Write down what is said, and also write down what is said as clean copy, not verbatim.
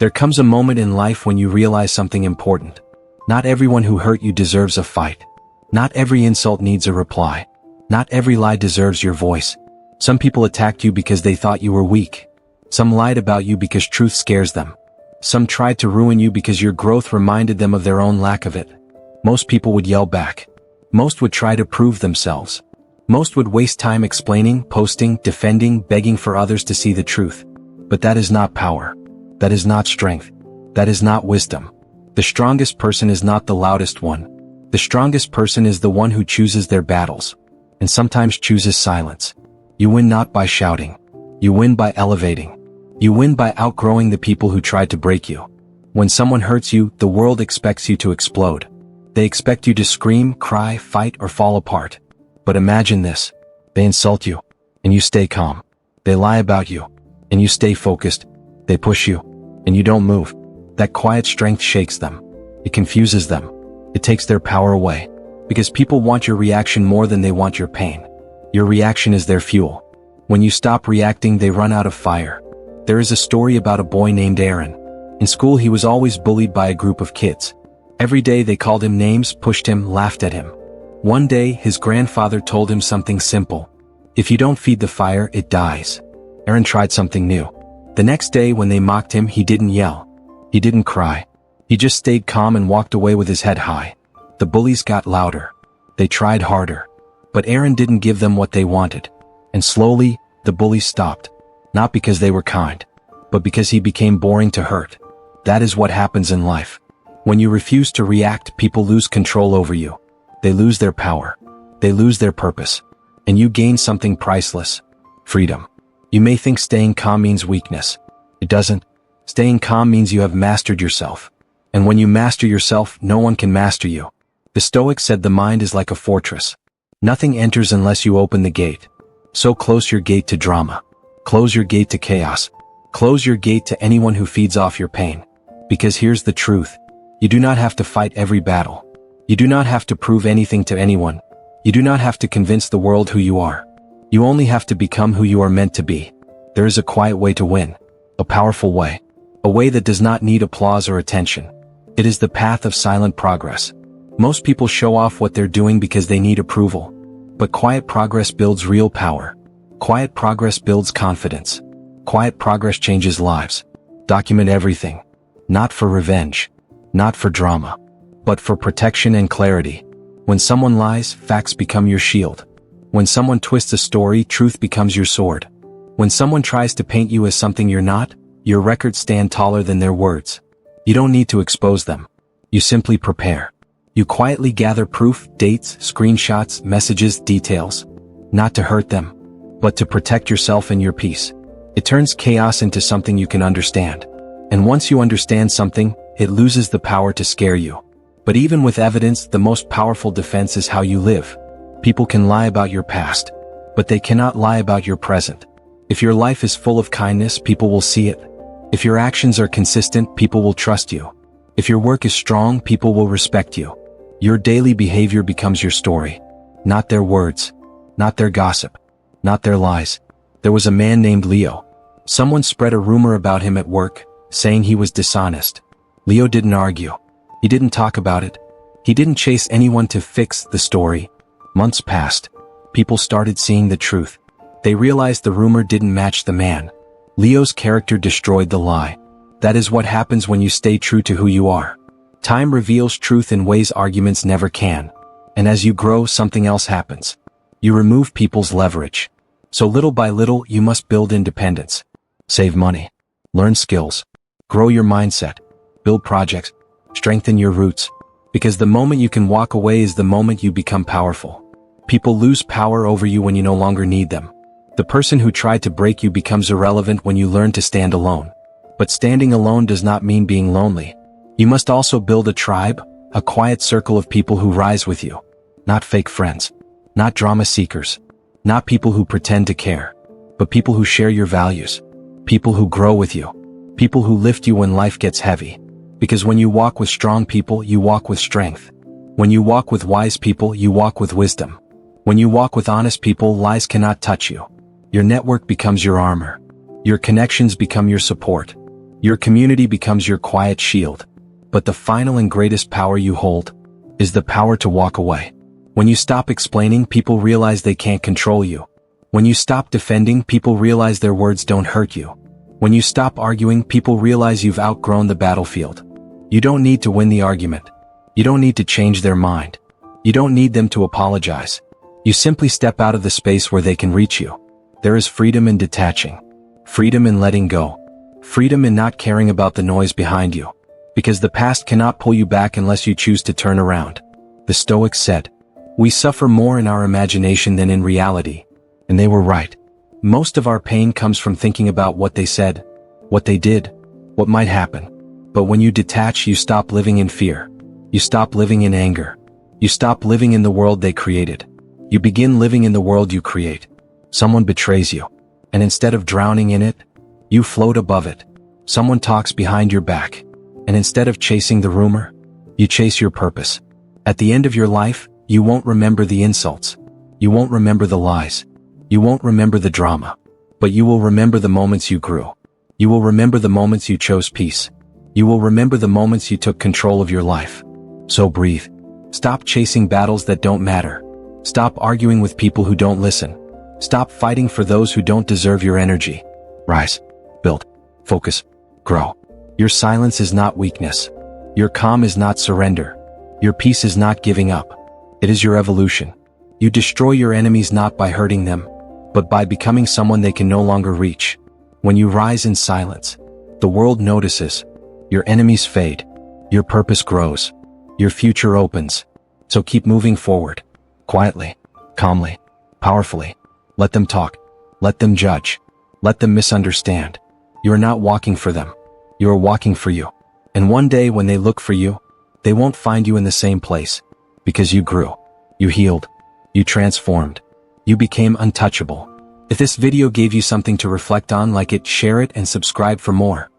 There comes a moment in life when you realize something important. Not everyone who hurt you deserves a fight. Not every insult needs a reply. Not every lie deserves your voice. Some people attacked you because they thought you were weak. Some lied about you because truth scares them. Some tried to ruin you because your growth reminded them of their own lack of it. Most people would yell back. Most would try to prove themselves. Most would waste time explaining, posting, defending, begging for others to see the truth. But that is not power. That is not strength. That is not wisdom. The strongest person is not the loudest one. The strongest person is the one who chooses their battles, and sometimes chooses silence. You win not by shouting. You win by elevating. You win by outgrowing the people who tried to break you. When someone hurts you, the world expects you to explode. They expect you to scream, cry, fight, or fall apart. But imagine this. They insult you, and you stay calm. They lie about you, and you stay focused. They push you, and you don't move. That quiet strength shakes them. It confuses them. It takes their power away. Because people want your reaction more than they want your pain. Your reaction is their fuel. When you stop reacting, they run out of fire. There is a story about a boy named Aaron. In school, he was always bullied by a group of kids. Every day they called him names, pushed him, laughed at him. One day, his grandfather told him something simple. If you don't feed the fire, it dies. Aaron tried something new. The next day, when they mocked him, he didn't yell. He didn't cry. He just stayed calm and walked away with his head high. The bullies got louder. They tried harder. But Aaron didn't give them what they wanted. And slowly, the bullies stopped. Not because they were kind, but because he became boring to hurt. That is what happens in life. When you refuse to react, people lose control over you. They lose their power. They lose their purpose. And you gain something priceless. Freedom. You may think staying calm means weakness. It doesn't. Staying calm means you have mastered yourself. And when you master yourself, no one can master you. The Stoics said the mind is like a fortress. Nothing enters unless you open the gate. So close your gate to drama. Close your gate to chaos. Close your gate to anyone who feeds off your pain. Because here's the truth. You do not have to fight every battle. You do not have to prove anything to anyone. You do not have to convince the world who you are. You only have to become who you are meant to be. There is a quiet way to win. A powerful way. A way that does not need applause or attention. It is the path of silent progress. Most people show off what they're doing because they need approval. But quiet progress builds real power. Quiet progress builds confidence. Quiet progress changes lives. Document everything. Not for revenge. Not for drama. But for protection and clarity. When someone lies, facts become your shield. When someone twists a story, truth becomes your sword. When someone tries to paint you as something you're not, your records stand taller than their words. You don't need to expose them. You simply prepare. You quietly gather proof, dates, screenshots, messages, details. Not to hurt them, but to protect yourself and your peace. It turns chaos into something you can understand. And once you understand something, it loses the power to scare you. But even with evidence, the most powerful defense is how you live. People can lie about your past, but they cannot lie about your present. If your life is full of kindness, people will see it. If your actions are consistent, people will trust you. If your work is strong, people will respect you. Your daily behavior becomes your story. Not their words. Not their gossip. Not their lies. There was a man named Leo. Someone spread a rumor about him at work, saying he was dishonest. Leo didn't argue. He didn't talk about it. He didn't chase anyone to fix the story. Months passed. People started seeing the truth. They realized the rumor didn't match the man. Leo's character destroyed the lie. That is what happens when you stay true to who you are. Time reveals truth in ways arguments never can. And as you grow, something else happens. You remove people's leverage. So little by little, you must build independence. Save money. Learn skills. Grow your mindset. Build projects. Strengthen your roots. Because the moment you can walk away is the moment you become powerful. People lose power over you when you no longer need them. The person who tried to break you becomes irrelevant when you learn to stand alone. But standing alone does not mean being lonely. You must also build a tribe, a quiet circle of people who rise with you. Not fake friends. Not drama seekers. Not people who pretend to care. But people who share your values. People who grow with you. People who lift you when life gets heavy. Because when you walk with strong people, you walk with strength. When you walk with wise people, you walk with wisdom. When you walk with honest people, lies cannot touch you. Your network becomes your armor. Your connections become your support. Your community becomes your quiet shield. But the final and greatest power you hold is the power to walk away. When you stop explaining, people realize they can't control you. When you stop defending, people realize their words don't hurt you. When you stop arguing, people realize you've outgrown the battlefield. You don't need to win the argument. You don't need to change their mind. You don't need them to apologize. You simply step out of the space where they can reach you. There is freedom in detaching. Freedom in letting go. Freedom in not caring about the noise behind you. Because the past cannot pull you back unless you choose to turn around. The Stoics said, "We suffer more in our imagination than in reality." And they were right. Most of our pain comes from thinking about what they said, what they did, what might happen. But when you detach, you stop living in fear. You stop living in anger. You stop living in the world they created. You begin living in the world you create. Someone betrays you, and instead of drowning in it, you float above it. Someone talks behind your back, and instead of chasing the rumor, you chase your purpose. At the end of your life, you won't remember the insults. You won't remember the lies. You won't remember the drama. But you will remember the moments you grew. You will remember the moments you chose peace. You will remember the moments you took control of your life. So breathe. Stop chasing battles that don't matter. Stop arguing with people who don't listen. Stop fighting for those who don't deserve your energy. Rise. Build. Focus. Grow. Your silence is not weakness. Your calm is not surrender. Your peace is not giving up. It is your evolution. You destroy your enemies not by hurting them, but by becoming someone they can no longer reach. When you rise in silence, the world notices. Your enemies fade. Your purpose grows. Your future opens. So keep moving forward. Quietly. Calmly. Powerfully. Let them talk. Let them judge. Let them misunderstand. You are not walking for them. You are walking for you. And one day when they look for you, they won't find you in the same place. Because you grew. You healed. You transformed. You became untouchable. If this video gave you something to reflect on, like it, share it, and subscribe for more.